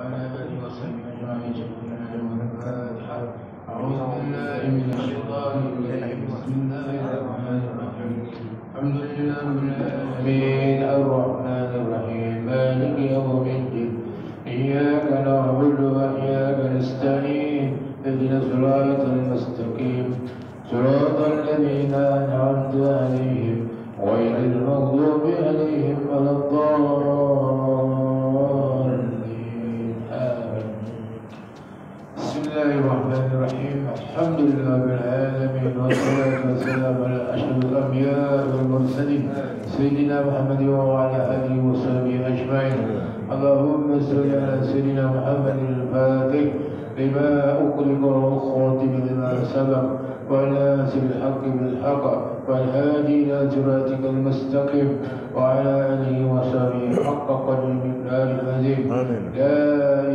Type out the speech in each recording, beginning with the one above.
وعلى آله وصحبه أجمعين. الفاتحة. أعوذ بالله من الشيطان الرجيم. بسم الله الرحمن الرحيم. الحمد لله رب العالمين الرحمن الرحيم مالك يوم الدين إياك نعبد وإياك نستعين اهدنا الصراط المستقيم صراط الذين أنعمت عليهم غير المغضوب عليهم ولا الضالين آمين. بسم الله الرحمن الرحيم. الحمد لله رب العالمين والصلاة والسلام على أشرف الأنبياء والمرسلين سيدنا محمد وعلى آله وصحبه أجمعين. اللهم صل على سيدنا محمد الفاتح لما أغلق والخاتم لما سبق والناصر الحق بالحق والهادي إلى صراطك المستقيم وعلى آله وصحبه حق قدر المقدار العظيم. لا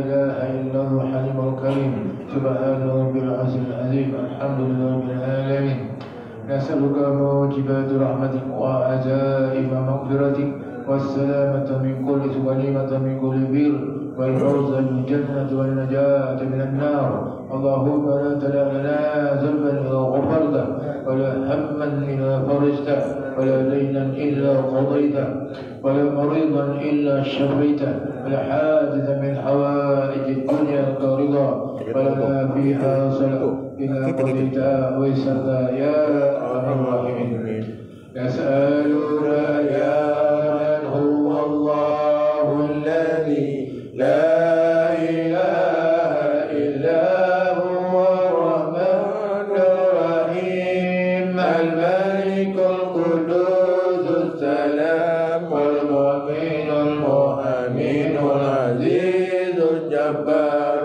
إله إلا الله الحليم الكريم سبحان رب العرش العظيم. الحمد لله رب العالمين. نسألك موجبات رحمتك وعجائب مغفرتك والسلامة من كل غنيمة من كل بر والفوز بالجنة والنجاة من النار. اللهم لا تدع لنا ذنبا إلا غفرته ولا هما إلا فرجته ولا دينا إلا قضيته ولا مريضا إلا شفيته ولا حاجة من حوائج الدنيا كرضا ولا فيها صلاة إلا قضيتها ويسرتها يا أرحم الراحمين. يسألون يا من هو الله الذي لا إله إلا هو الرحمن الرحيم الملك القدوس السلام المؤمن المهيمن العزيز الجبار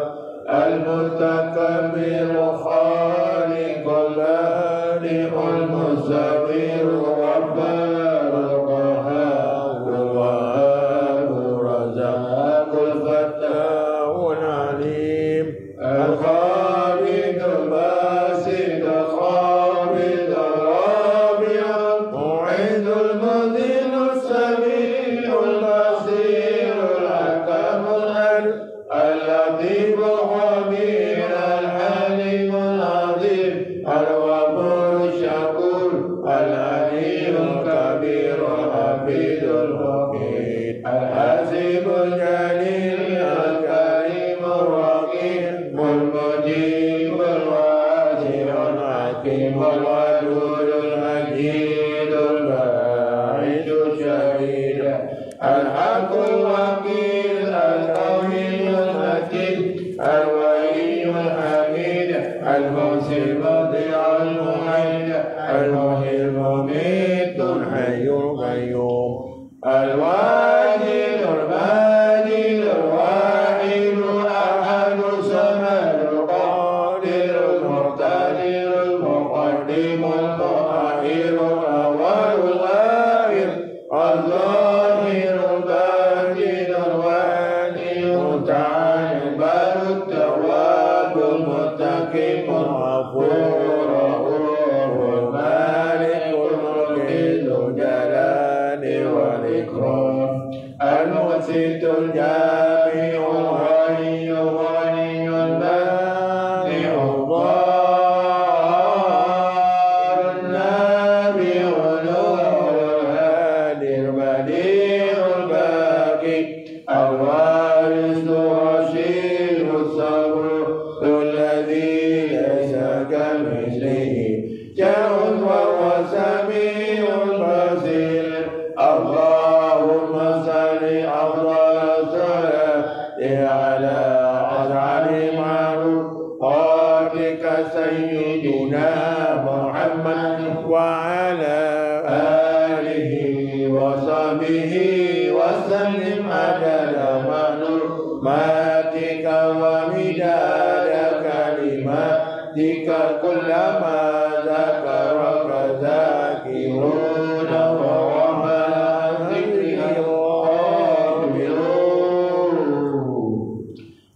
المتكبر خالق البارئ المصور الغفار القهار الوهاب الرزاق الفتاح العليم الخالق الباسط الخافض الرافع المعز المذل السميع البصير الحكم اللطيف الخبير الحليم العظيم الغفور الشكور العليم الكبير الحفيظ الفقير الحسيب الجليل الكريم الرقيب المجيب الواسع الحكيم الودود المجيد الباعث الشهيد الحق الوكيل القوي المتين الولي الحميد المحسن المطيع المعين المحيي المميت الحي القيوم الواجد الماجد الواحد الأحد الصمد القادر المقتدر المقدم المؤخر الأول الآخر الظاهر الباطن الوالي المتعال البر التواب المنتقم الغفور المالك الملك ذو الجلال والإكرام المقسط الجامع الغني الغني المانع الضار النافع النور الهادي البديع الباقي الوارث الرشيد الصبر الذي ليس كمثله شيء وهو سميع بصير. اللهم صل أفضل الصلاة على أسعد معروفاتك سيدنا محمد وعلى آله وصحبه وسلم عدد معلوماتك ومداد كلماتك كلما ذكرك ذاكرون ووما ذكره غافلون.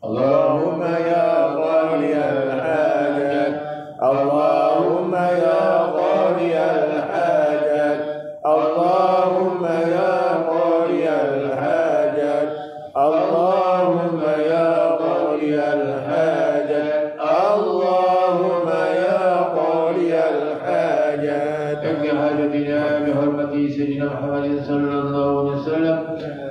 اللهم يا قاضي الحاجات اللهم يا قاضي الحاجات اللهم يا قاضي الحاجات اللهم يا سيدنا محمد صلى الله عليه وسلم.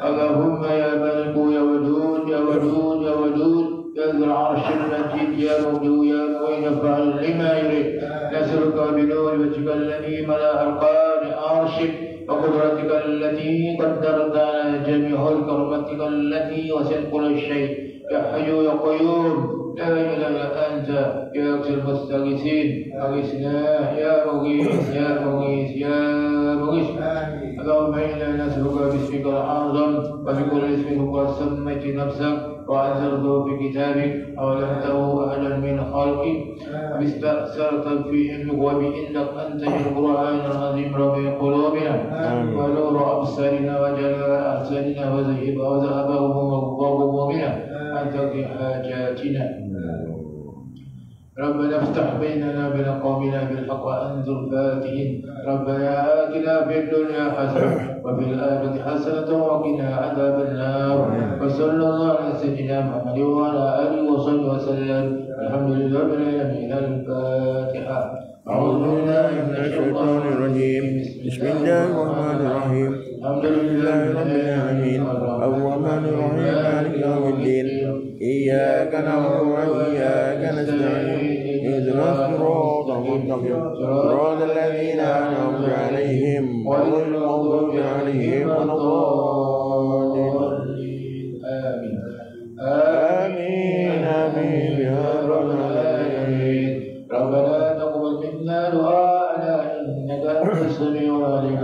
اللهم يا ملك يا ودود يا ودود يا ودود يا ذو العرش المجيد يا مولو يا معين فعل لما يريد. نسألك بنور وجهك الذي ملأ أرقام عرشك وقدرتك التي قدرت على جميع كرمتك التي وسعت كل شيء. يا حي يا قيوم لا إله إلا أنت يا أكثر المستغيثين أغثنا يا مغيث يا مغيث يا مغيث. اللهم إنا نسألك باسمك الأعظم وبكل اسم قد سميت نفسك وأنزلته في كتابك أو علمته أحدا من خلقك واستأثرت في علمك وبإنك أنزل القرآن العظيم ربيع قلوبنا ونور أبصارنا وجلاء أحساننا وذهب همومنا أن تقضي حاجاتنا. ربنا افتح بيننا وبين قومنا بالحق وأنزل الفاتحين. ربنا آتنا في الدنيا حسنة وفي الآخرة حسنة وقنا عذاب النار. وصلى الله على سيدنا محمد وعلى آله وصحبه وسلم. الحمد لله رب العالمين. الفاتحة. أعوذ بالله من الشيطان الرجيم. بسم الله الرحمن الرحيم. الحمد لله رب العالمين الرحمن الرحيم مالك يوم الدين. إياك نعبد وإياك نستعين. اهدنا الصراط المستقيم صراط الذين أنعمت عليهم غير المغضوب عليهم ولا الضالين. آمين آمين آمين يا رب العالمين. ربنا تقبل منا دعاءنا إنك أنت السميع العليم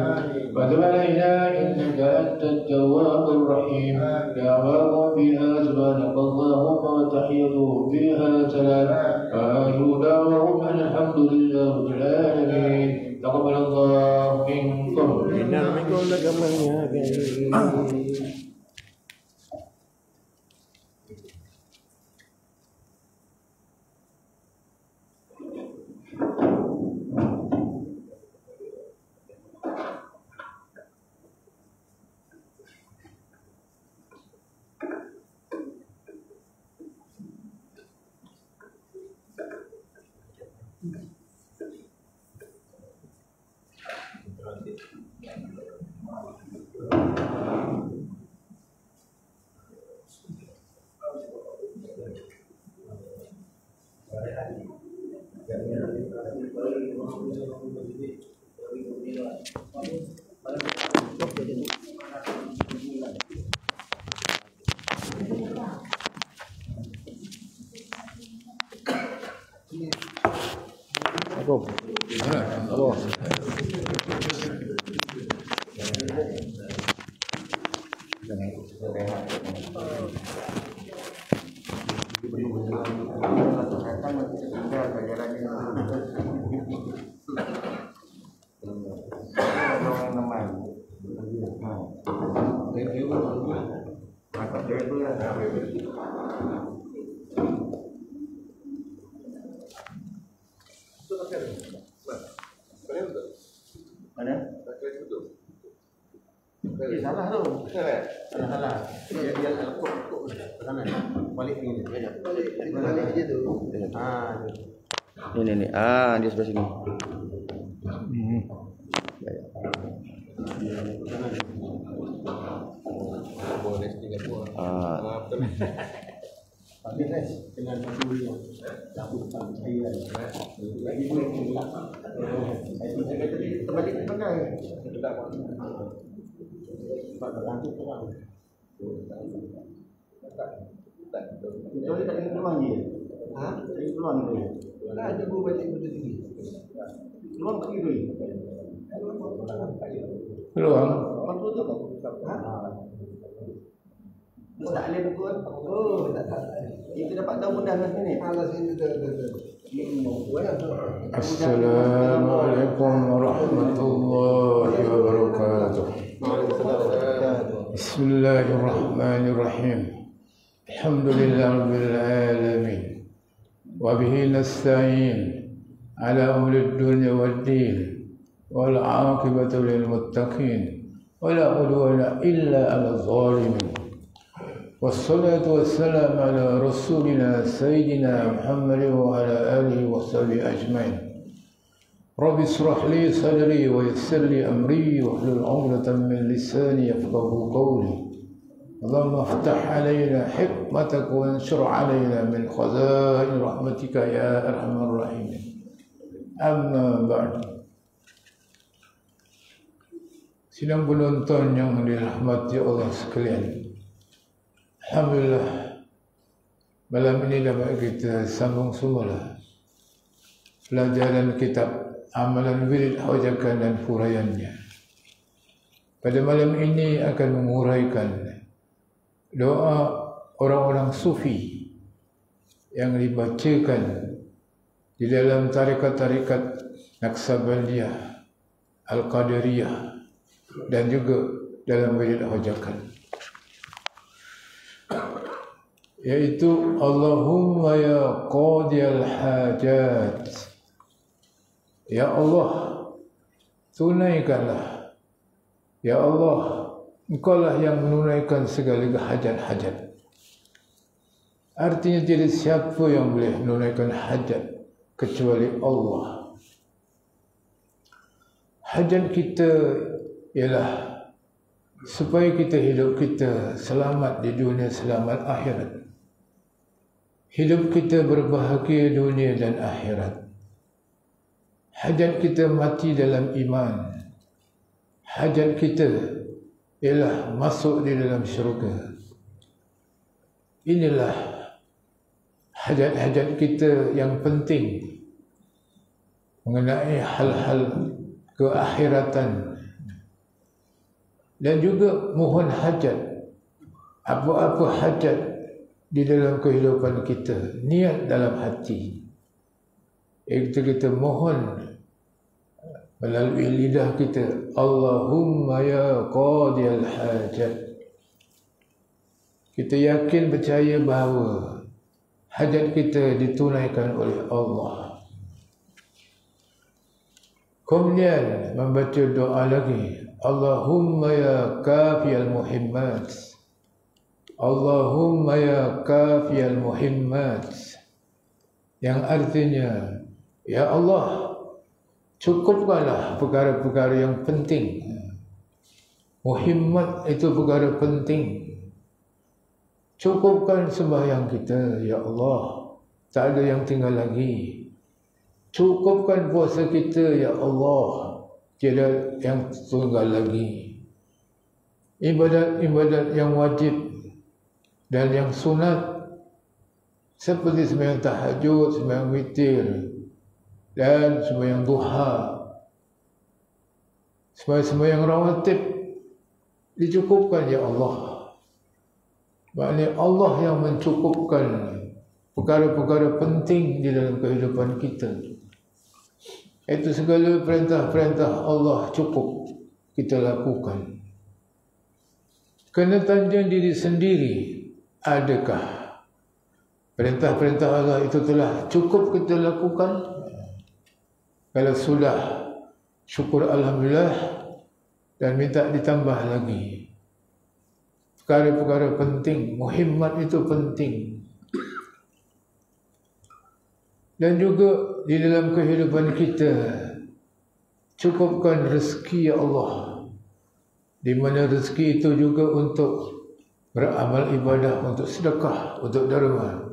وتب علينا إنك أنت التواب الرحيم. دعواهم فيها سبحانك اللهم وتحيتهم فيها سلام وآخر دعواهم أن الحمد لله رب العالمين. تقبل الله منكم إنا منكم لكم salah tu. Salah. Dia kok kanan. Balik ni. Balik je tu. Ini. Dia sebelah sini. Boleh tinggal buat. Tapi guys, dengan dulu lakukan saya. Lagi boleh tinggal. Saya terbalik ke belakang. Tidak apa. Pada lanjut terang. Jadi tak ingin keluar je. Ingin keluar ni. Tak ada gua balik benda sini. Keluar tak pergi. Keluar. Apa tu kau? Tak boleh buat. Tak. Kita dapat tahu mudah kat sini. Sini Assalamualaikum warahmatullahi wabarakatuh. Bismillahirrahmanirrahim. Alhamdulillah rabbil alamin. Wa bihi nasta'in ala umuri dunya waddin wal 'aqibatu lil muttaqin wa la udwana illa 'alal zalimin. Wassalatu wassalamu ala rasulina sayyidina Muhammad wa ala alihi wa sahbihi ajma'in. Rabbi israh li sadri wa yassir li amri wahlul 'uqdatam min lisani yafqahu qawli. Allahumma iftah 'alaina hikmataka wa anshur 'alaina min khazain rahmatika ya arhamar rahimin. Amma ba'd. Sidang penonton yang dirahmati Allah sekalian, alhamdulillah malam ini dapat kita sambung semula pelajaran kitab Amalan Wirid Haujakan dan Huraiannya. Pada malam ini akan menguraikan doa orang-orang sufi yang dibacakan di dalam tarikat-tarikat Naqsabandiyah, Al-Qadariyah dan juga dalam Wirid Haujakan, yaitu Allahumma ya qadiyal hajat, ya Allah tunaikanlah, ya Allah Engkaulah yang menunaikan segala hajat-hajat. Artinya tidak siapa yang boleh menunaikan hajat kecuali Allah. Hajat kita ialah supaya kita hidup kita selamat di dunia, selamat akhirat. Hidup kita berbahagia dunia dan akhirat. Hajat kita mati dalam iman. Hajat kita ialah masuk di dalam syurga. Inilah hajat-hajat kita yang penting mengenai hal-hal keakhiratan. Dan juga mohon hajat, apa-apa hajat di dalam kehidupan kita, niat dalam hati. Kita mohon melalui lidah kita, Allahumma ya qadiyal hajat. Kita yakin percaya bahawa hajat kita ditunaikan oleh Allah. Kemudian membaca doa lagi, Allahumma ya kafiyal muhimmat, Allahumma ya kafiyal muhimmat, yang artinya, ya Allah cukupkanlah perkara-perkara yang penting. Muhimmat itu perkara penting. Cukupkan sembahyang kita, ya Allah, tak ada yang tinggal lagi. Cukupkan puasa kita, ya Allah, tiada yang tunggal lagi. Ibadat-ibadat yang wajib dan yang sunat seperti sembahyang tahajud, sembahyang witir dan sembahyang duha, sembahyang rawatib dicukupkan, ya Allah. Maknanya Allah yang mencukupkan perkara-perkara penting di dalam kehidupan kita. Itu segala perintah-perintah Allah cukup kita lakukan. Kena tanya diri sendiri, adakah perintah-perintah Allah itu telah cukup kita lakukan? Kalau sudah, syukur alhamdulillah dan minta ditambah lagi. Perkara-perkara penting, muhimmat itu penting. Dan juga di dalam kehidupan kita, cukupkan rezeki, ya Allah. Di mana rezeki itu juga untuk beramal ibadah, untuk sedekah, untuk derma.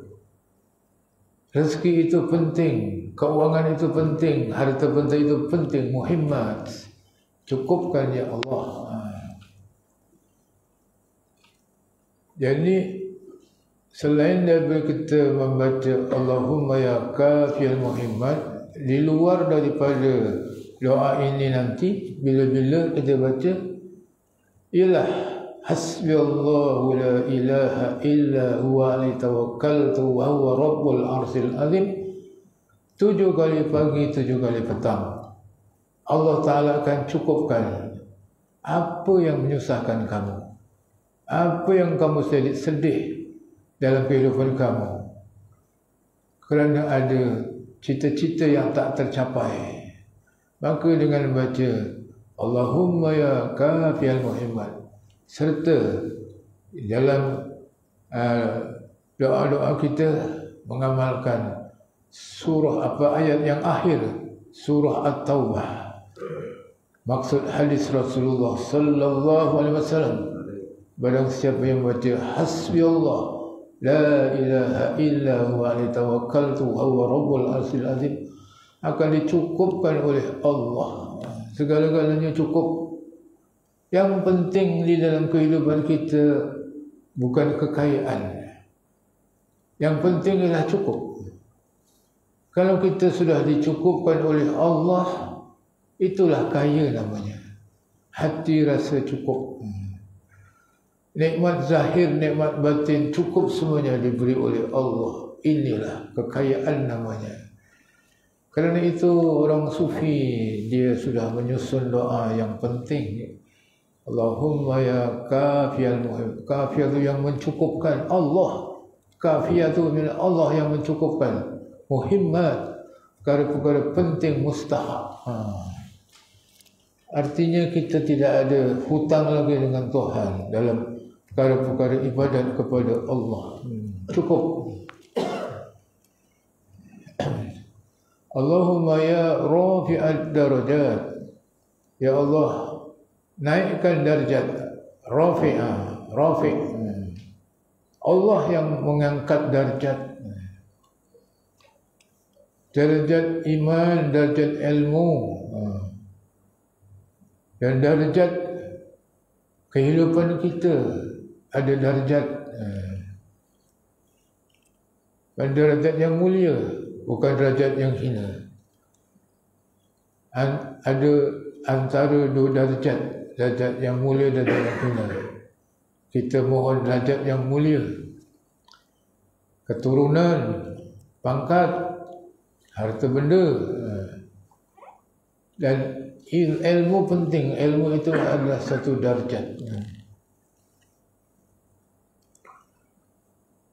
Rezeki itu penting, keuangan itu penting, harta benda itu penting, muhimmat. Cukupkan, ya Allah. Jadi selain daripada kita membaca Allahumma ya kafiyal muhimmat, di luar daripada doa ini nanti bila-bila kita baca ialah hasbiyallahu la ilaha illa huwa alaihi tawakkaltu wa huwa rabbul arsyil azim. 7 kali pagi, 7 kali petang. Allah Ta'ala akan cukupkan apa yang menyusahkan kamu, apa yang kamu sedih dalam kehidupan kamu, kerana ada cita-cita yang tak tercapai. Maka dengan baca Allahumma ya kafiyal muhimmat, serta dalam doa-doa kita mengamalkan surah ayat yang akhir, surah At-Taubah. Maksud hadis Rasulullah sallallahu alaihi wasallam, barang siapa yang baca hasbi Allah la ilaha illa huwa alaihi tawakkaltu wa huwa rabbul arsyil azim, akan dicukupkan oleh Allah. Segala-galanya cukup. Yang penting di dalam kehidupan kita bukan kekayaan. Yang penting ialah cukup. Kalau kita sudah dicukupkan oleh Allah, itulah kaya namanya. Hati rasa cukup. Nikmat zahir, nikmat batin, cukup semuanya diberi oleh Allah. Inilah kekayaan namanya. Kerana itu orang sufi dia sudah menyusun doa yang penting. Allahumma ya kafiyal muhib. Kafiyah itu yang mencukupkan. Allah. Kafiyah itu Allah yang mencukupkan. Muhimmat, perkara-perkara penting, mustahak. Artinya kita tidak ada hutang lagi dengan Tuhan dalam perkara-perkara ibadat kepada Allah. Cukup. Allahumma ya rafi'ad darajat. Ya Allah, naikkan darjat. Rafi'. Allah yang mengangkat darjat. Darjat iman, darjat ilmu, dan darjat kehidupan kita ada darjat. Dan darjat yang mulia, bukan darjat yang hina. Ada antara dua darjat, darjat yang mulia dan darjat yang hina. Kita mohon darjat yang mulia, keturunan, pangkat, harta benda, dan ilmu penting. Ilmu itu adalah satu darjat.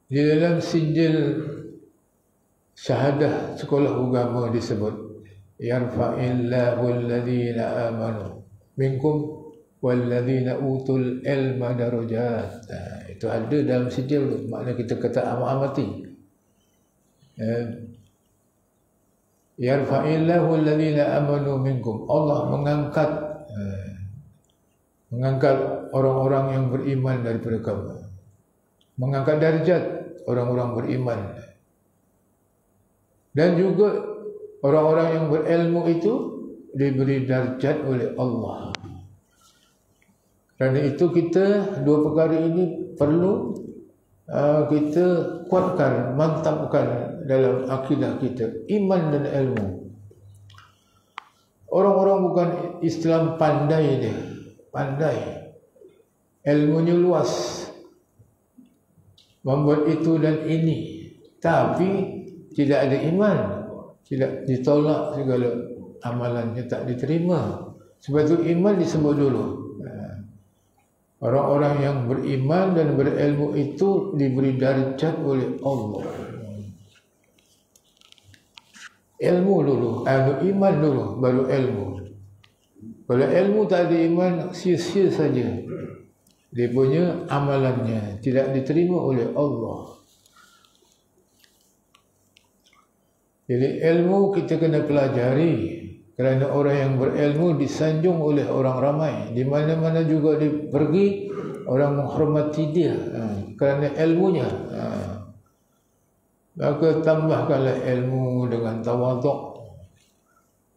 Di dalam sijil syahadah sekolah agama disebut yarfa'illahu alladhina amanu minkum walladzina utul ilma darajat. Itu ada dalam sijil tu. Maknanya kita kata amati. Yarfa'illahu alladhina amanu minkum. Allah mengangkat orang-orang yang beriman daripada kamu. Mengangkat darjat orang-orang beriman. Dan juga orang-orang yang berilmu itu diberi darjat oleh Allah. Kerana itu kita dua perkara ini perlu kita kuatkan, mantapkan dalam akidah kita, iman dan ilmu. Orang-orang bukan Islam pandai dia, pandai, ilmunya luas, membuat itu dan ini, tapi tidak ada iman, tidak ditolak segala amalannya, tak diterima. Sebab itu iman disebut dulu. Orang-orang yang beriman dan berilmu itu diberi darjat oleh Allah. Ilmu dulu, iman dulu, baru ilmu. Kalau ilmu tak ada iman, sia-sia saja. Dia punya amalannya tidak diterima oleh Allah. Jadi ilmu kita kena pelajari. Kerana orang yang berilmu disanjung oleh orang ramai. Di mana-mana juga dia pergi, orang menghormati dia kerana ilmunya. Maka tambahkanlah ilmu dengan tawaduk.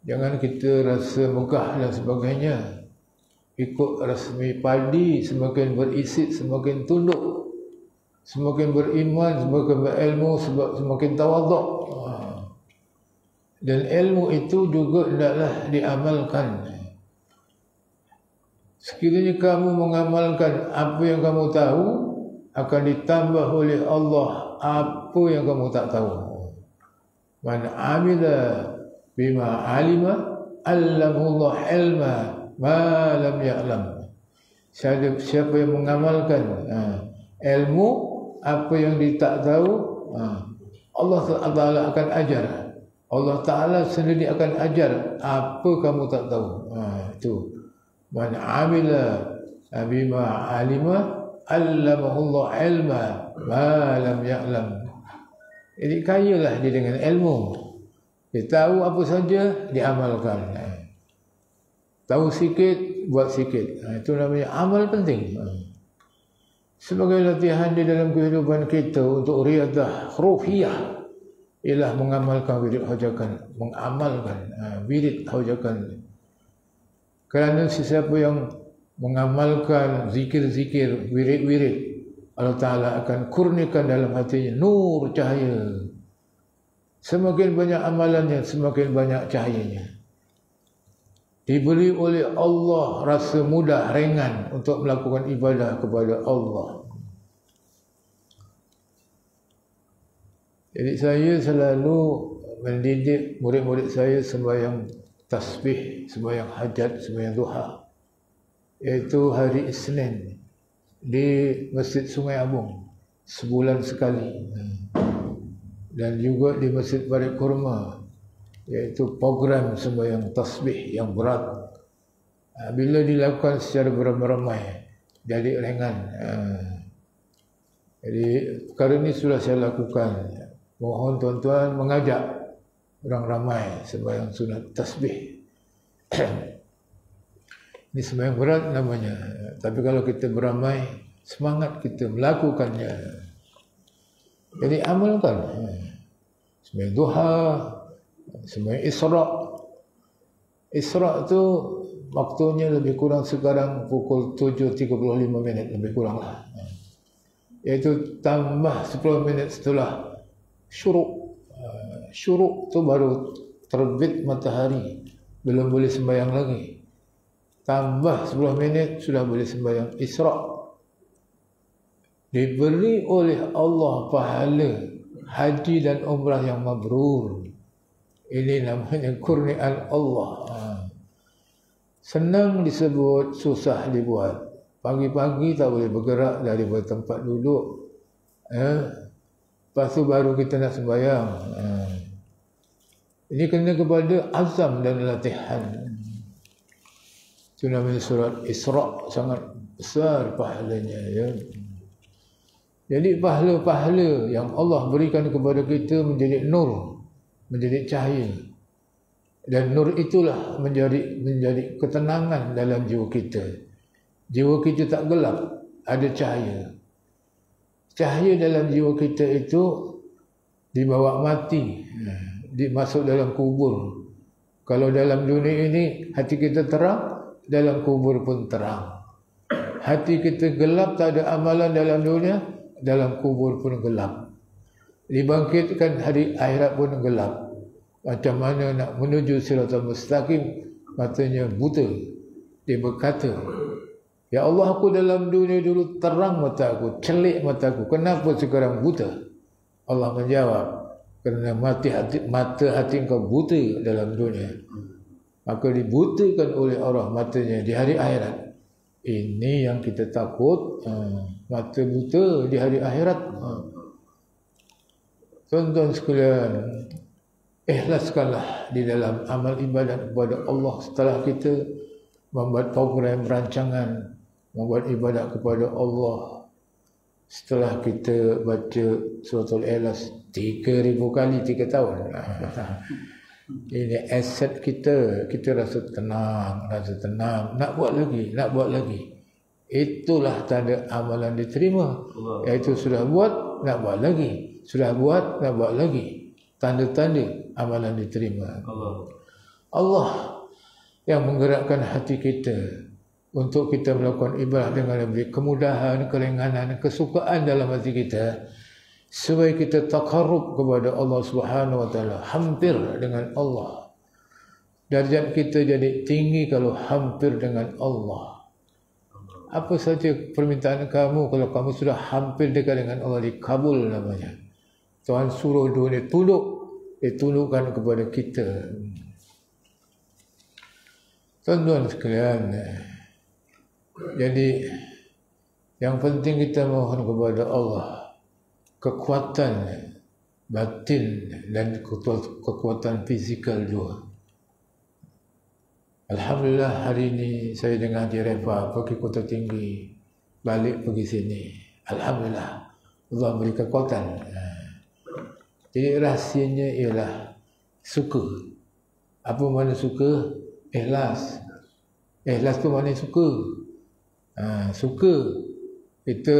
Jangan kita rasa megah dan sebagainya. Ikut rasmi padi, semakin berisit semakin tunduk. Semakin beriman, semakin berilmu, semakin tawaduk. Dan ilmu itu juga hendaklah diamalkan. Sekiranya kamu mengamalkan apa yang kamu tahu, akan ditambah oleh Allah apa yang kamu tak tahu. Man amila bima alima allamullah ilma ma lam ya'lam. Siapa yang mengamalkan ilmu apa yang dia tak tahu, Allah Ta'ala akan ajar. Allah Ta'ala sendiri akan ajar apa kamu tak tahu. Itu. Man amila bima alima allamahullah ilma ma lam ya'lam. Jadi kayalah dia dengan ilmu. Dia tahu apa saja, diamalkan. Tahu sikit, buat sikit. Itu namanya amal penting. Sebagai latihan di dalam kehidupan kita untuk riadah ruhiyah, ialah mengamalkan wirid haujakan, mengamalkan wirid haujakan. Kerana sesiapa yang mengamalkan zikir-zikir, wirid-wirid, Allah Ta'ala akan kurniakan dalam hatinya nur cahaya. Semakin banyak amalannya, semakin banyak cahayanya. Diberi oleh Allah rasa mudah, ringan untuk melakukan ibadah kepada Allah. Jadi saya selalu mendidik murid-murid saya sembahyang tasbih, sembahyang hajat, sembahyang duha, iaitu hari Isnin di Masjid Sungai Abung sebulan sekali, dan juga di Masjid Bari Kurma, iaitu program sembahyang tasbih yang berat. Bila dilakukan secara beramai-ramai jadi ringan. Jadi perkara ini sudah saya lakukan. Mohon tuan-tuan mengajak orang ramai sembahyang sunat tasbih. Ini sembahyang berat namanya, tapi kalau kita beramai, semangat kita melakukannya. Jadi amalkan. Sembahyang duha, sembahyang Isra'. Isra' tu waktunya lebih kurang sekarang pukul 7.35 minit, lebih kurang lah. Iaitu tambah 10 minit setelah syuruk. Syuruk tu baru terbit matahari, belum boleh sembahyang lagi. Tambah 10 minit sudah boleh sembahyang Isra'. Diberi oleh Allah pahala haji dan umrah yang mabrur. Ini namanya kurniaan Allah. Senang disebut, susah dibuat. Pagi-pagi tak boleh bergerak dari tempat duduk. Lepas tu baru kita nak sembahyang. Ini kena kepada azam dan latihan. Itu namanya surat Isra', sangat besar pahalanya. Ya. Jadi pahala-pahala yang Allah berikan kepada kita menjadi nur, menjadi cahaya. Dan nur itulah menjadi ketenangan dalam jiwa kita. Jiwa kita tak gelap, ada cahaya. Cahaya dalam jiwa kita itu dibawa mati, dimasuk dalam kubur. Kalau dalam dunia ini hati kita terang, dalam kubur pun terang. Hati kita gelap, tak ada amalan dalam dunia, dalam kubur pun gelap. Dibangkitkan hari akhirat pun gelap. Macam mana nak menuju siratal mustaqim, matanya buta. Dia berkata, ya Allah, aku dalam dunia dulu terang mata aku, celik mata aku, kenapa sekarang buta? Allah menjawab, kerana mata hati engkau buta dalam dunia, maka dibutakan oleh Allah matanya di hari akhirat. Ini yang kita takut, mata buta di hari akhirat. Tuan-tuan sekalian, ikhlaskanlah di dalam amal ibadat kepada Allah. Setelah kita membuat program rancangan, membuat ibadat kepada Allah, setelah kita baca suratul Ikhlas 3,000 kali 3 tahun, ini aset kita. Kita rasa tenang, nak buat lagi. Itulah tanda amalan diterima. Iaitu sudah buat, nak buat lagi. Sudah buat, nak buat lagi. Tanda-tanda amalan diterima. Allah yang menggerakkan hati kita untuk kita melakukan ibadah dengan lebih kemudahan, keringanan, kesukaan dalam hati kita, supaya kita takarrub kepada Allah Subhanahu wa taala, hampir dengan Allah. Darjat kita jadi tinggi kalau hampir dengan Allah. Apa saja permintaan kamu, kalau kamu sudah hampir dekat dengan Allah, dikabul namanya. Tuhan suruh dunia tunduk, ditundukkan kepada kita. Tuan-tuan sekalian, jadi yang penting kita mohon kepada Allah kekuatan batin dan kekuatan fizikal juga. Alhamdulillah, hari ini saya dengan Haji Refa pergi Kota Tinggi, balik pergi sini. Alhamdulillah, Allah beri kekuatan. Jadi rahsianya ialah suka. Apa makna suka? Ikhlas. Ikhlas tu makna suka. Suka kita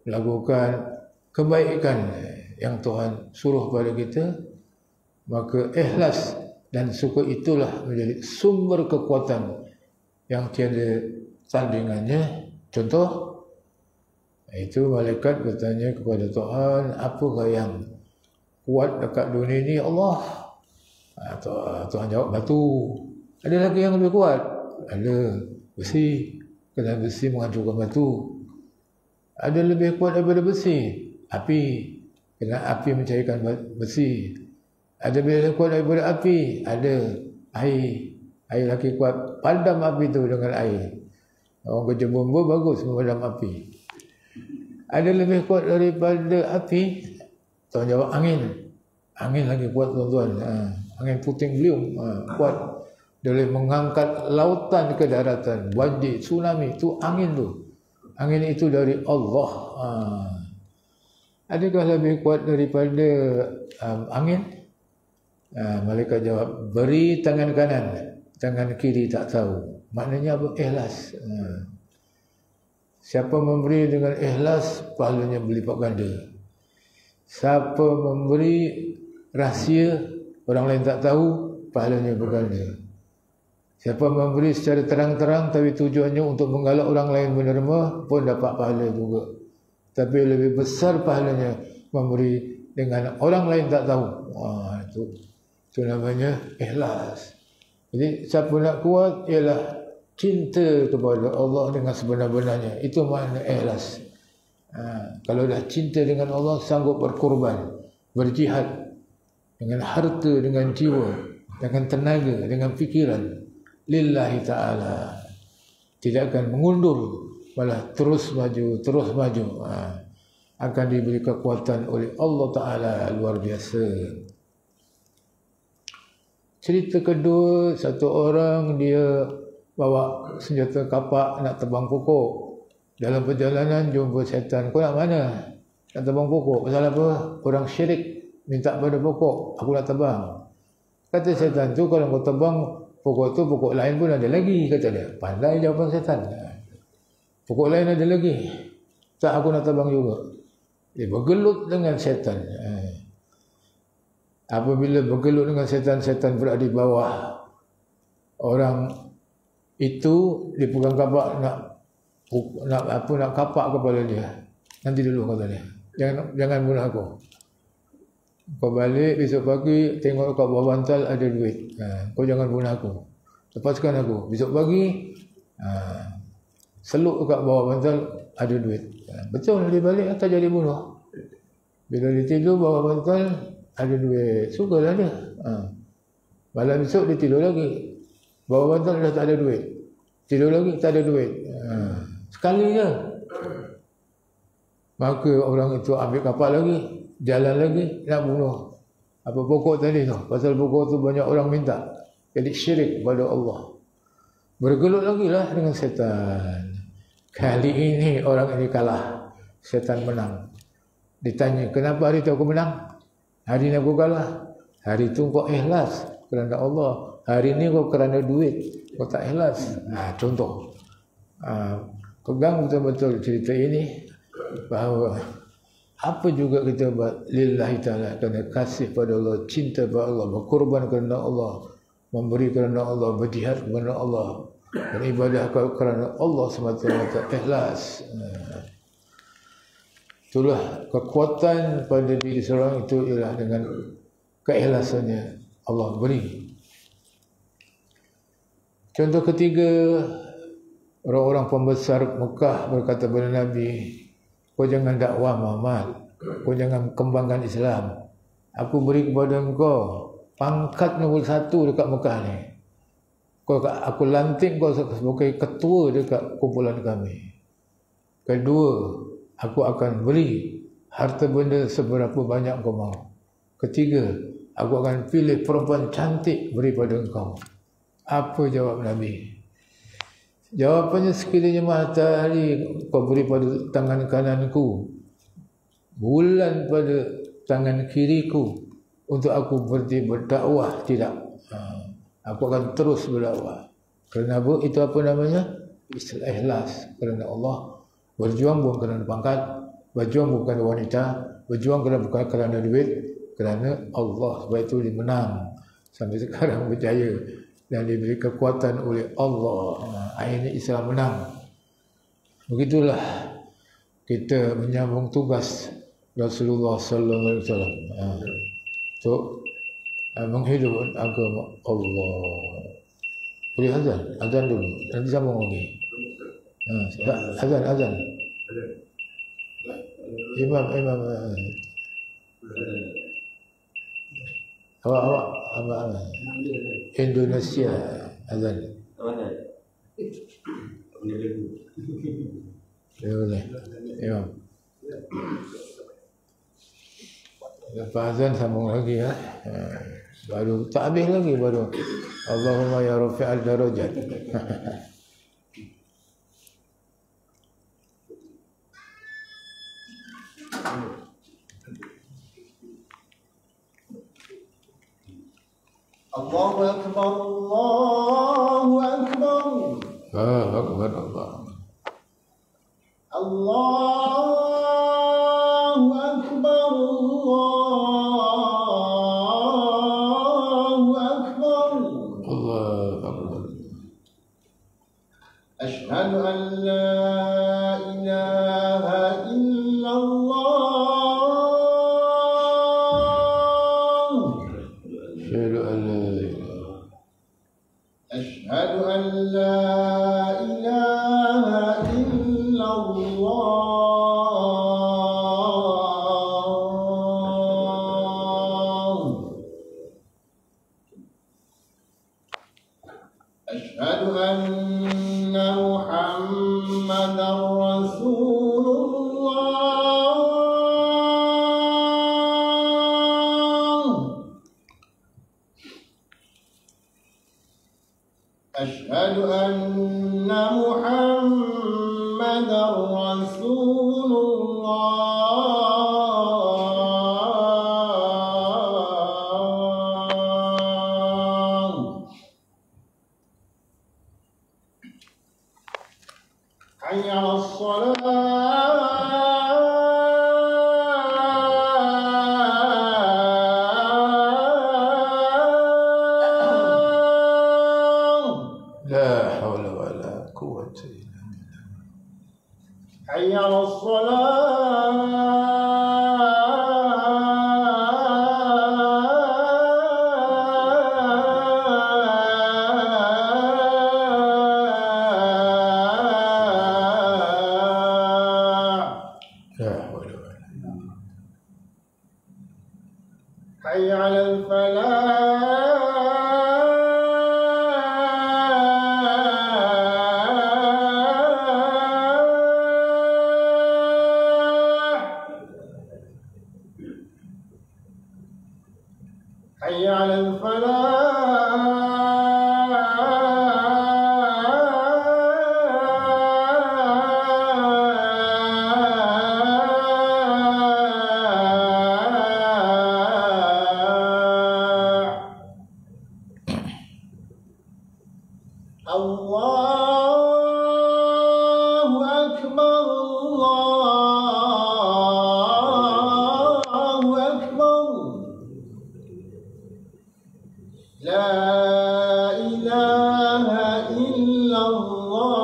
lakukan kebaikan yang Tuhan suruh pada kita, maka ikhlas dan suka itulah menjadi sumber kekuatan yang tiada tandingannya. Contoh, itu malaikat bertanya kepada Tuhan, apakah yang kuat dekat dunia ni? Allah. Tuhan jawab, batu. Ada lagi yang lebih kuat? Ada, besi. Kerana besi menghancurkan batu. Ada lebih kuat daripada besi? Api. Kerana api mencairkan besi. Ada lebih kuat daripada api? Ada, air. Air lagi kuat. Padam api tu dengan air. Orang kerja bomba bagus memadam api. Ada lebih kuat daripada api? Tuan jawab, angin. Angin lagi kuat, tuan-tuan. Angin puting beliung, kuat. Dia boleh mengangkat lautan ke daratan. Banjir, tsunami, itu angin tu. Angin itu dari Allah. Adakah lebih kuat daripada angin? Malaikat jawab, beri tangan kanan, tangan kiri tak tahu. Maknanya apa? Ikhlas. Siapa memberi dengan ikhlas, pahalanya berlipat ganda. Siapa memberi rahsia, orang lain tak tahu, pahalanya berganda. Siapa memberi secara terang-terang tapi tujuannya untuk menggalak orang lain menerima, pun dapat pahala juga. Tapi lebih besar pahalanya memberi dengan orang lain tak tahu. Itu namanya ikhlas. Jadi siapa nak kuat ialah cinta kepada Allah dengan sebenar-benarnya. Itu makna ikhlas. Kalau dah cinta dengan Allah, sanggup berkorban, berjihad dengan harta, dengan jiwa, dengan tenaga, dengan fikiran lillahi ta'ala. Tidak akan mengundur, malah terus maju, terus maju. Akan diberi kekuatan oleh Allah Ta'ala luar biasa. Cerita kedua, satu orang dia bawa senjata kapak nak tebang pokok. Dalam perjalanan jumpa syaitan. Kau nak mana? Nak tebang pokok. Pasal apa? Orang syirik minta pada pokok, aku nak tebang. Kata syaitan tu, kalau kau tebang pokok tu, pokok lain pun ada lagi, kata dia. Pandai jawapan syaitan. Pokok lain ada lagi. Tak, aku nak tebang juga. Dia bergelut dengan syaitan. Apabila bergelut dengan syaitan, syaitan berada di bawah. Orang itu dipegang kapak, nak kapak kepala dia. Nanti dulu, kata dia. Jangan bunuh aku. Kau balik besok pagi, tengok kat bawah bantal ada duit. Kau jangan bunuh aku. Lepaskan aku. Besok pagi, seluk kat bawah bantal ada duit. Betul, dia balik tak jadi bunuh. Bila dia tidur bawah bantal ada duit, sukalah dia. Malam besok dia tidur lagi, bawah bantal dah tak ada duit. Tidur lagi tak ada duit. Sekali je. Maka orang itu ambil kapal lagi, jalan lagi nak bunuh apa pokok tadi tu. Pasal pokok tu banyak orang minta. Jadi syirik kepada Allah. Bergelut lagi lah dengan syaitan. Kali ini orang ini kalah, syaitan menang. Ditanya, kenapa hari itu aku menang? Hari ini aku kalah. Hari itu kau ikhlas kerana Allah. Hari ini kau kerana duit, kau tak ikhlas. Contoh. Pegang betul-betul cerita ini, bahawa apa juga kita buat lillahi ta'ala, kerana kasih pada Allah, cinta pada Allah, berkorban kerana Allah, memberi kerana Allah, berjihad kerana Allah, beribadah kerana Allah semata-mata, ikhlas. Itulah kekuatan pada diri seorang itu, ialah dengan keikhlasannya Allah beri. Contoh ketiga, orang-orang pembesar Mekah berkata kepada Nabi, kau jangan dakwah Muhammad, kau jangan kembangkan Islam. Aku beri kepada engkau pangkat nombor 1 dekat Mekah ni. Aku lantik kau sebagai ketua dekat kumpulan kami. Kedua, aku akan beri harta benda seberapa banyak kau mahu. Ketiga, aku akan pilih perempuan cantik beri pada engkau. Apa jawab Nabi? Jawapannya, sekiranya matahari kau beri pada tangan kananku, bulan pada tangan kiriku, untuk aku berhenti berdakwah, tidak. Aku akan terus berdakwah. Kerana apa? Itu apa namanya? Ikhlas kerana Allah. Berjuang bukan kerana pangkat, berjuang bukan kerana wanita, berjuang bukan kerana duit, kerana Allah. Sebab itu dia menang sampai sekarang, berjaya dan diberi kekuatan oleh Allah. Akhirnya Islam menang. Begitulah kita menyambung tugas Rasulullah sallallahu alaihi wasallam untuk menghidupkan agama Allah. Boleh azan dulu, nanti sambung lagi. Azan. Imam. Awak Indonesia azan. Ya boleh. Imam. Lepas azan sambung lagi ya. Baru tak habis lagi baru. Allahumma ya rafi'al darajat. Allahu Akbar, Allahu Akbar. Akbar Allah. Allahu Akbar, Allahu Akbar. Allahu Akbar. Ashhadu an la ilaha illallah. Asyhadu an la أشهد أن لا إله إلا الله. أشهد أن محمدا رسول الله. أشهد أن محمدا رسول الله. حي على الصلاة. la hawla wa la quwwata illa billah. حي على الصلاة. La hawla wa la. حي على الفلاح. حي على الفلاح. الله أكبر، الله أكبر. لا إله إلا الله.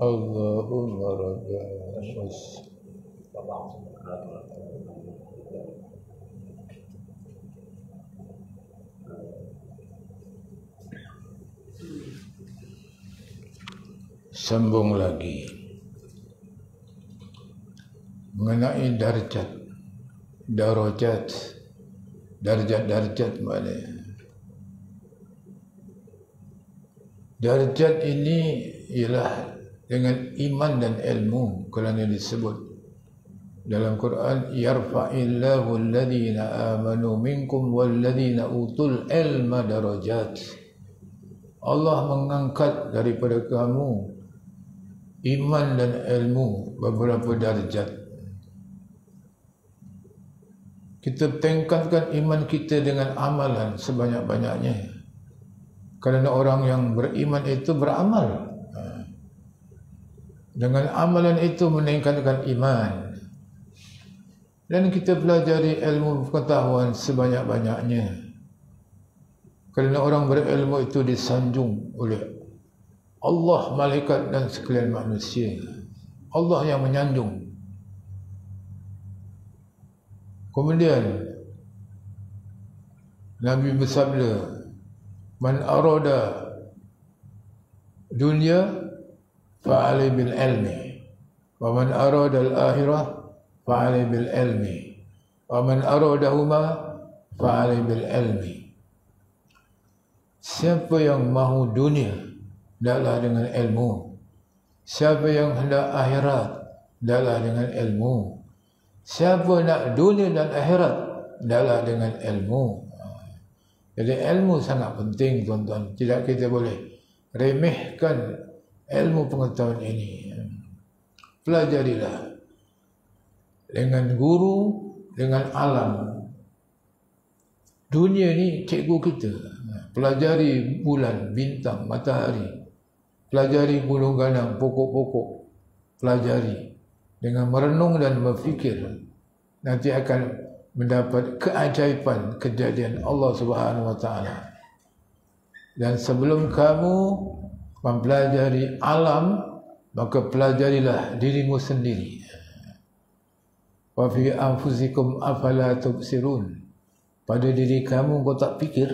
Allahumma rabbana was. Sambung lagi mengenai darjat maknanya. Darjat ini ialah dengan iman dan ilmu, kerana disebut dalam Quran, yarfa'illahu alladhina amanu minkum walladhina utul ilma darajat. Allah mengangkat daripada kamu iman dan ilmu beberapa darjat. Kita tingkatkan iman kita dengan amalan sebanyak-banyaknya. Kerana orang yang beriman itu beramal. Dengan amalan itu meningkatkan iman. Dan kita pelajari ilmu pengetahuan sebanyak-banyaknya. Kerana orang berilmu itu disanjung oleh Allah, malaikat dan sekalian manusia. Allah yang menyanjung. Kemudian Nabi bersabda, "Man arada dunya fa'alai bil ilmi, wa man arada al-akhirah fa'alai bil ilmi, wa man aradahuma fa'alai bil ilmi." Siapa yang mahu dunia, hendaklah dengan ilmu. Siapa yang hendak akhirat, hendaklah dengan ilmu. Siapa nak dunia dan akhirat, hendaklah dengan ilmu. Jadi ilmu sangat penting, tuan-tuan. Tidak kita boleh remehkan ilmu pengetahuan ini. Pelajarilah dengan guru, dengan alam. Dunia ni cikgu kita. Pelajari bulan, bintang, matahari. Pelajari gunung ganang, pokok-pokok. Pelajari. Dengan merenung dan berfikir, nanti akan mendapat keajaiban kejadian Allah Subhanahu Wa Taala. Dan sebelum kamu mempelajari alam, maka pelajarilah dirimu sendiri. Wa fi anfusikum afala tubsirun. Pada diri kamu kau tak fikir.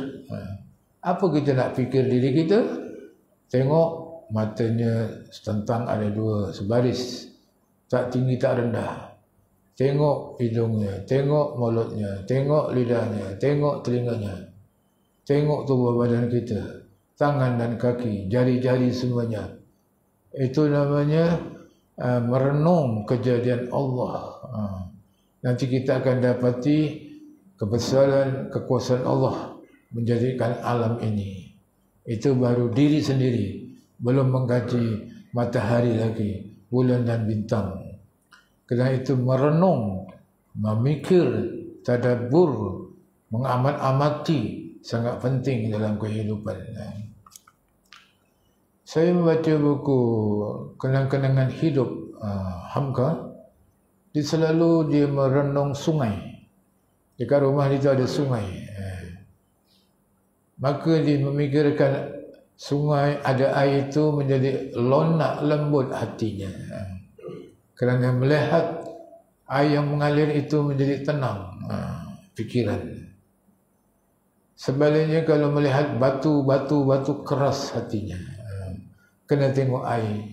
Apa kita nak fikir diri kita? Tengok matanya setentang ada dua, sebaris. Tak tinggi tak rendah. Tengok hidungnya, tengok mulutnya, tengok lidahnya, tengok telinganya. Tengok tubuh badan kita, tangan dan kaki, jari-jari semuanya. Itu namanya merenung kejadian Allah. Nanti kita akan dapati kebesaran, kekuasaan Allah menjadikan alam ini. Itu baru diri sendiri, belum mengkaji matahari lagi, bulan dan bintang. Kerana itu merenung, memikir, tadabbur, mengamat-amati sangat penting dalam kehidupan. Saya membaca buku Kenang-kenangan Hidup Hamka. Dia selalu dia merenung sungai. Dekat rumah dia ada sungai. Maka dia memikirkan sungai ada air itu menjadi lunak lembut hatinya. Kerana melihat air yang mengalir itu menjadi tenang fikiran. Sebaliknya kalau melihat batu keras hatinya. Kena tengok air.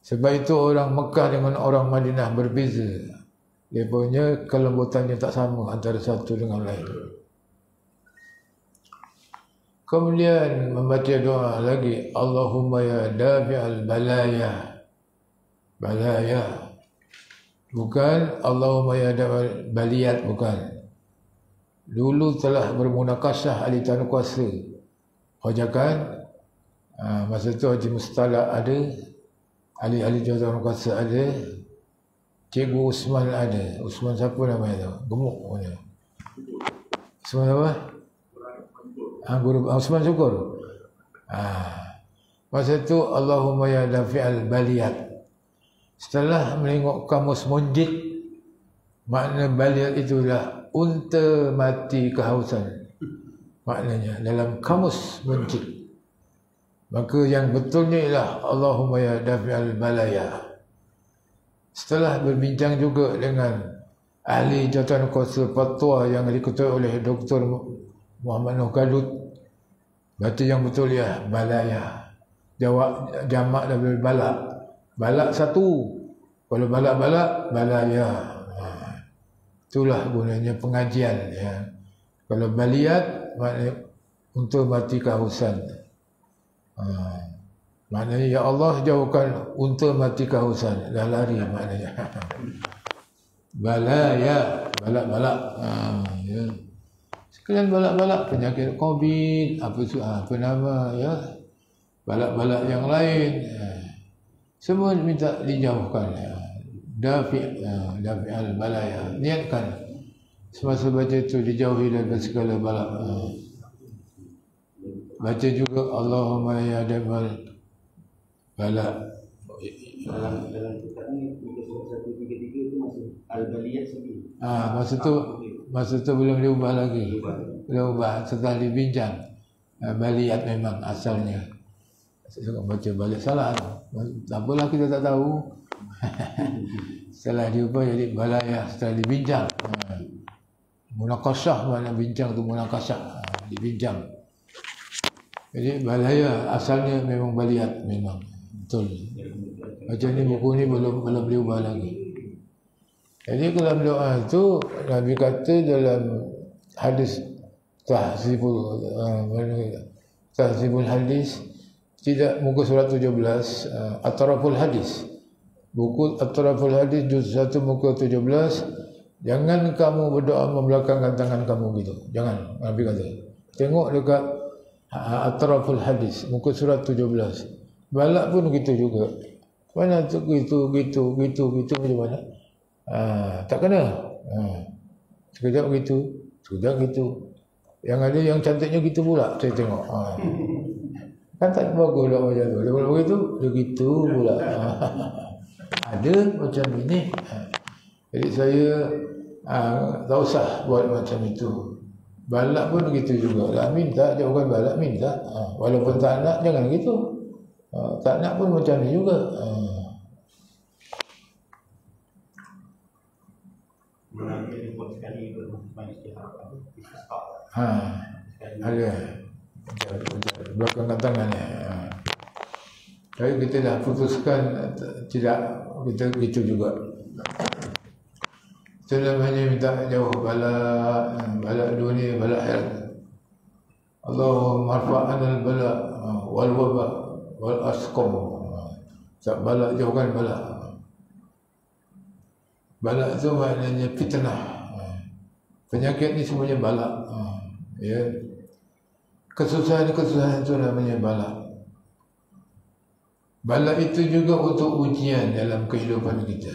Sebab itu orang Mekah dengan orang Madinah berbeza. Dia punya kelembutannya tak sama antara satu dengan lain. Kemudian membaca doa lagi, Allahumma ya dafi'al balaya. Balaya. Bukan Allahumma ya dafi'al baliyat, bukan. Dulu telah bermunakasah ahli tanah kuasa. Hojakan, masa tu Haji Mustalak ada, ahli-ahli tanah kuasa ada, Cikgu Usman ada. Usman siapa namanya tu? Gemuk punya. Usman apa? Guru Usman Syukur. Masa itu Allahumma ya dafi'al baliyat. Setelah menengok kamus Munjid, makna baliyat itulah unta mati kehausan. Maknanya dalam kamus Munjid. Maka yang betulnya ialah Allahumma ya dafi'al balaya. Setelah berbincang juga dengan ahli jawatan kuasa fatwa yang diketuai oleh Dr. Muhammad Noh Galut, berarti yang betul ya balaya. Jawab jamak dari balak. Balak satu. Kalau balak-balak, balaya. Itulah gunanya pengajian. Ya. Kalau baliyat, maknanya untuk mati kehausan. Maknanya ya Allah jauhkan unta mati kehausan. Dah lari maknanya. Balaya. Balak-balak. Ya. Sekalian balak-balak penyakit COVID, apa nama ya, balak-balak yang lain, semua minta dijauhkan. Dafi' al-balaya, niatkan semasa baca itu dijauhi daripada segala balak. Baca juga Allahumma ya dabbal balak. Dalam kitab ni muka surat 133 itu masih al-baliyat sendiri. Masa tu belum diubah lagi. Belum ubah, setelah dibincang. Baliyat memang asalnya. Saya suka baca balik salah. Tak apalah, kita tak tahu. Setelah diubah jadi balaya, setelah dibincang. Munakasyah, mana bincang tu munakasyah. Dibincang. Jadi balaya asalnya memang baliyat, memang. Betul. Macam ni buku ni belum diubah lagi. Jadi dalam doa tu Nabi kata dalam hadis tahzibul hadis, tidak, muka surat 17, Atraful Hadis. Buku Atraful Hadis juz 1 muka 17. Jangan kamu berdoa membelakangkan tangan kamu gitu. Jangan, Nabi kata. Tengok dekat Atraful Hadis muka surat 17. Balak pun gitu juga. Mana tu gitu macam mana? Tak kena. Sekejap gitu, sekejap gitu. Yang ada yang cantiknya gitu pula saya tengok. Kan tak bagus dah macam tu. Dia kalau begitu, dia gitu pula. Ada macam ini. Jadi saya tak usah buat macam itu. Balak pun begitu juga. Lah minta, jauhkan balak, minta. Walaupun tak nak, jangan gitu. Tak nak pun macam ni juga. Mengambil buat sekali bermain istihara. Ada belakangkan tangannya. Tapi kita dah putuskan tidak, kita gitu juga. Itu namanya minta jauh balak dunia, balak akhirat. Allahumma arfa'ana al-bala wal waba wal asqam. Tak balak, jauhkan balak. Balak itu maknanya fitnah. Penyakit ni semuanya balak. Ya. Kesusahan itu namanya balak. Balak itu juga untuk ujian dalam kehidupan kita.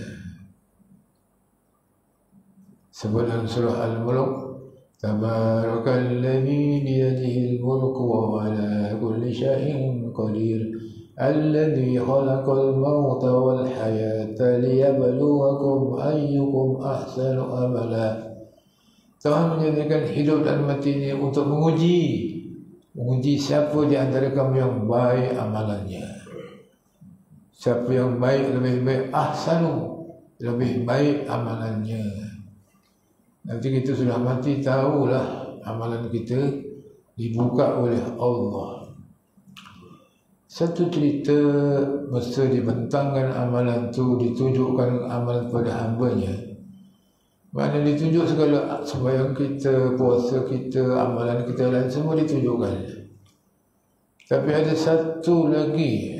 Sebut dalam surah Al-Mulk, Tabarakalladzi biyadihil mulku wa ala kulli syai'in qadir. Alladzi khalaqal mauta wal hayata liyabluwakum ayyukum ahsanu amala. Tuhan menjadikan hidup dan mati ini untuk menguji siapa di antara kamu yang baik amalannya. Siapa yang baik, lebih baik, ahsanu, lebih baik amalannya. Nanti kita sudah mati, tahulah amalan kita dibuka oleh Allah. Satu cerita masa dibentangkan amalan tu, ditunjukkan amalan pada hambanya. Mana ditunjuk segala sembahyang kita, puasa kita, amalan kita lain semua ditunjukkan. Tapi ada satu lagi,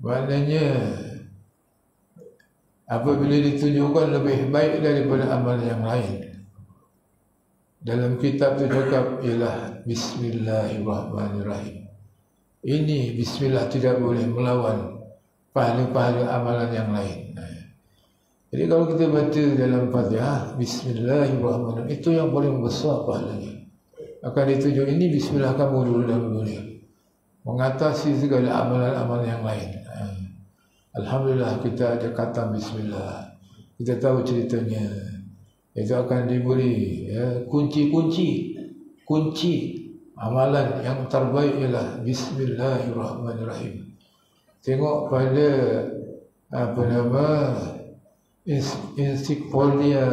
maknanya apabila ditunjukkan lebih baik daripada amalan yang lain. Dalam kitab tu cakap ialah Bismillahirrahmanirrahim. Ini bismillah tidak boleh melawan pahala-pahala amalan yang lain. Jadi kalau kita baca dalam Fatihah Bismillahirrahmanirrahim, itu yang paling besar pahalanya. Akan ditunjuk ini bismillah kamu dulu dalam dunia, mengatasi segala amalan-amalan yang lain. Alhamdulillah kita ada kata bismillah. Kita tahu ceritanya. Itu akan diberi kunci amalan yang terbaik ialah Bismillahirrahmanirrahim. Tengok pada ensiklopedia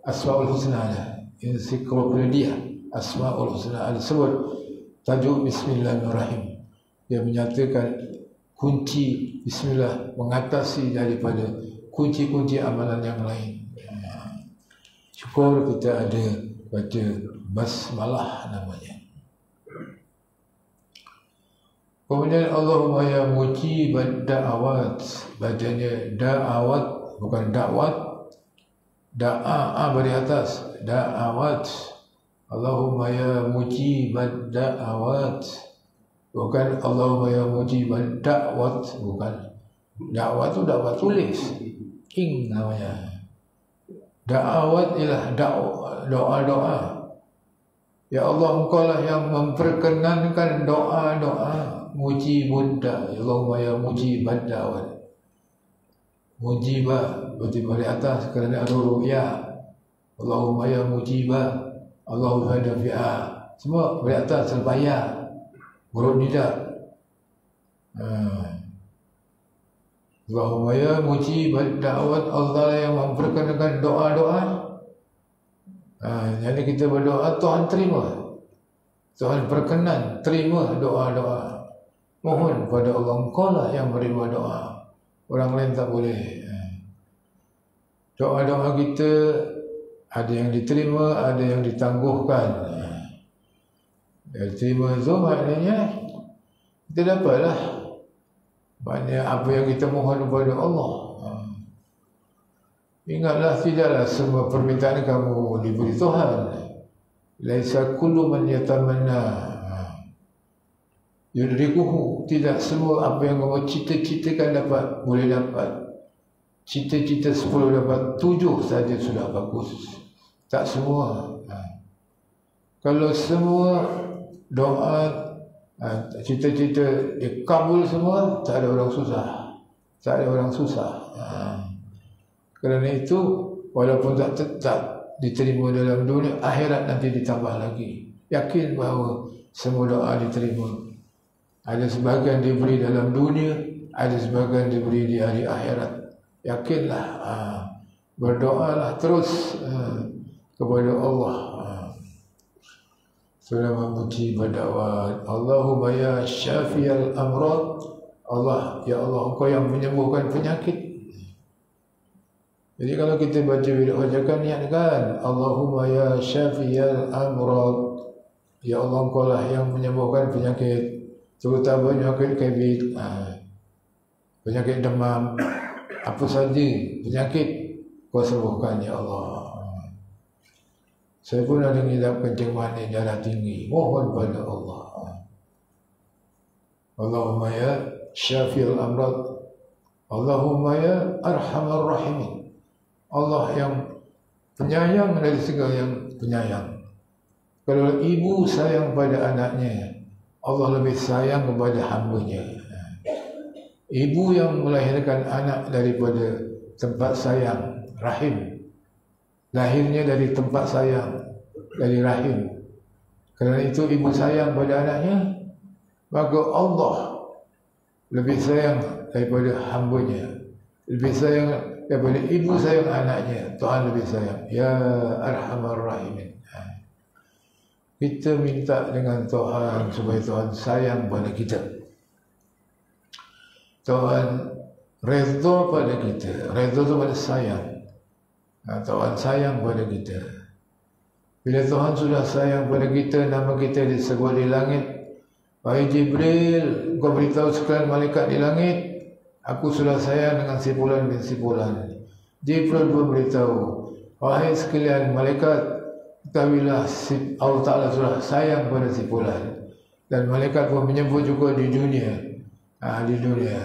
Asmaul Husna, ensiklopedia Asmaul Husna ada sebut tajuk Bismillahirrahmanirrahim. Dia menyatakan kunci bismillah mengatasi daripada kunci-kunci amalan yang lain. Syukur kita ada baca basmalah namanya. Kemudian Allahumma ya mujibad da'awat, bacanya da'awat bukan dakwat. Da'a beri atas, da'awat. Allahumma ya mujibad da'awat, Bukan Allahumma ya mujibal da'wat, bukan. Dakwah tu dakwah tulis, ing namanya. Da'awat ialah doa-doa. Ya Allah, Engkau lah yang memperkenankan doa-doa. Mujibud da'i, Allahumma ya mujibad da'wat. Mujibah berarti balik atas kerana ada ru'ya. Allahumma ya mujibah, Allahumma dafi'ah. Semua balik atas selepas ya. Huruf nida. Allahumma ya mujibad da'wat, Allah yang memperkenankan doa-doa. Jadi kita berdoa, Tuhan terima. Tuhan berkenan terima doa-doa. Mohon pada Allah, Engkau lah yang menerima doa. Orang lain tak boleh. Doa-doa kita ada yang diterima, ada yang ditangguhkan. Yang diterima itu maknanya kita dapatlah banyak apa yang kita mohon kepada Allah. Ingatlah, tidaklah semua permintaan kamu diberi Tuhan. Laisa kullu man yatamanna yudrikuhu. Tidak semua apa yang kamu cita-citakan boleh dapat. Cita-cita 10 dapat 7 saja sudah bagus. Tak semua. Kalau semua doa, cita-cita dikabul semua, tak ada orang susah. Tak ada orang susah. Kerana itu, walaupun tak diterima dalam dunia, akhirat nanti ditambah lagi. Yakin bahawa semua doa diterima. Ada sebahagian diberi dalam dunia, ada sebahagian diberi di hari akhirat. Yakinlah, berdoalah terus kepada Allah. Surah memuji berdawat. Allahumma ya syafiyal amrad. Allah, ya Allah, Engkau yang menyembuhkan penyakit. Jadi kalau kita baca wirid hajatan, niatkan Allahumma ya syafiyal amrad. Ya Allah, Engkau lah yang menyembuhkan penyakit, terutama penyakit kabid, penyakit demam, apa saja penyakit Kau sembuhkan ya Allah. Saya pun ada ngidap kencing manis, darah tinggi, mohon pada Allah. Allahumma ya syafiyal amrad, Allahumma ya arhamar rahimin. Allah yang penyayang dari segala yang penyayang. Kalau ibu sayang pada anaknya, Allah lebih sayang kepada hamba-Nya. Ibu yang melahirkan anak daripada tempat sayang, rahim. Lahirnya dari tempat sayang, dari rahim. Kerana itu ibu sayang pada anaknya, maka Allah lebih sayang daripada hamba-Nya. Lebih sayang daripada ibu sayang anaknya, Tuhan lebih sayang. Ya arhamar rahimin. Kita minta dengan Tuhan supaya Tuhan sayang pada kita. Tuhan redha pada kita. Redha itu pada sayang. Tuhan sayang pada kita. Bila Tuhan sudah sayang pada kita, nama kita disebut di langit. Wahai Jibril, kau beritahu sekalian malaikat di langit, aku sudah sayang dengan si fulan bin si fulan. Jibril pun beritahu, wahai sekalian malaikat, ketahuilah Allah Ta'ala sudah sayang pada si fulan. Dan malaikat pun menyebut juga di dunia. Di dunia,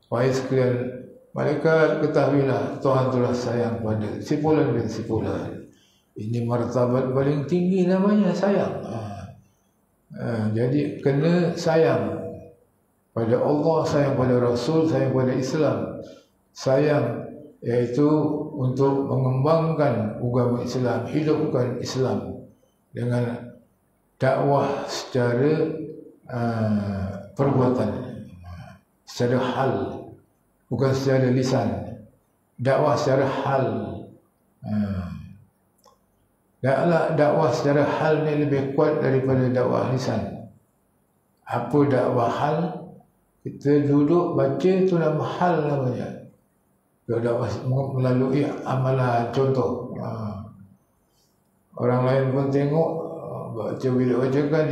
wahai sekalian malaikat, ketahuilah Tuhan telah sayang pada si fulan bin si fulan. Ini martabat paling tinggi namanya sayang. Jadi kena sayang pada Allah, sayang pada Rasul, sayang pada Islam. Sayang iaitu untuk mengembangkan agama Islam, hidupkan Islam dengan dakwah secara perbuatan, secara hal, bukan secara lisan. Dakwah secara hal. Dakwah secara hal ni lebih kuat daripada dakwah lisan. Apa dakwah hal? Kita duduk baca tu nama hal namanya. Dakwah melalui amalan, contoh. Orang lain pun tengok, baca bila bacakan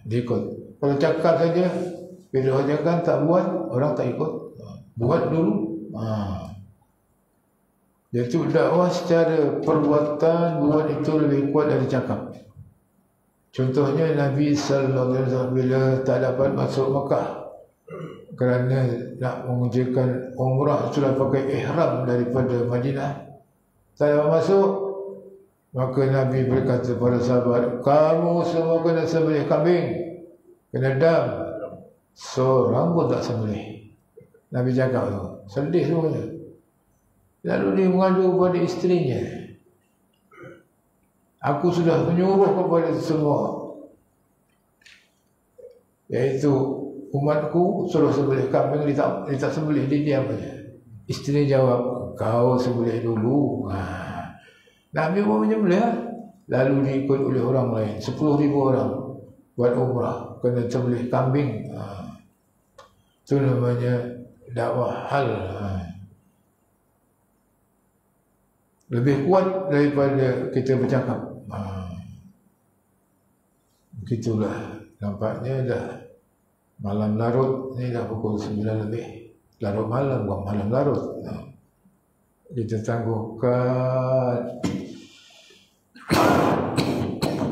diikut. Kalau cakap saja, bila bacakan tak buat, orang tak ikut. Buat dulu. Iaitu dakwah secara perbuatan, buat itu lebih kuat dari cakap. Contohnya Nabi sallallahu alaihi wasallam bila tak dapat masuk Mekah kerana nak mengerjakan umrah sudah pakai ihram daripada Madinah, tak dapat masuk, maka Nabi berkata kepada sahabat, kamu semua kena sembelih kambing, kena dam, seorang pun tak sembelih. Nabi cakap tu, sedih semuanya. Lalu dia mengadu kepada isterinya, aku sudah menyuruh kepada semua, iaitu umatku suruh sembelih kambing, dia tak sembelih, dia diam saja. Isteri jawab, kau sembelih dulu. Nabi pun menyembelih. Lalu diikut oleh orang lain, 10,000 orang buat umrah, kena sembelih kambing. Itu namanya dakwah hal. Lebih kuat daripada kita bercakap. Begitulah. Nampaknya dah malam larut. Ni dah pukul 9 lebih. Larut malam, bukan malam larut. Kita tangguhkan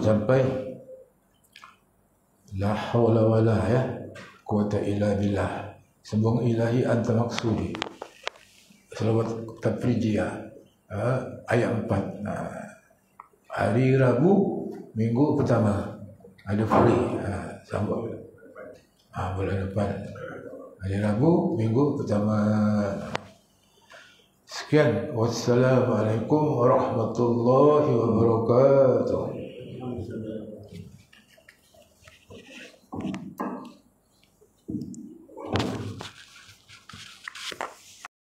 sampai la hawla wa la quwwata illa billah. Sembung ilahi anta maksudi. Selawat tafrijiyah. Ayat 4. Hari Rabu minggu pertama ada free sampai bulan depan. Hari Rabu minggu pertama. Sekian. Wassalamualaikum warahmatullahi wabarakatuh.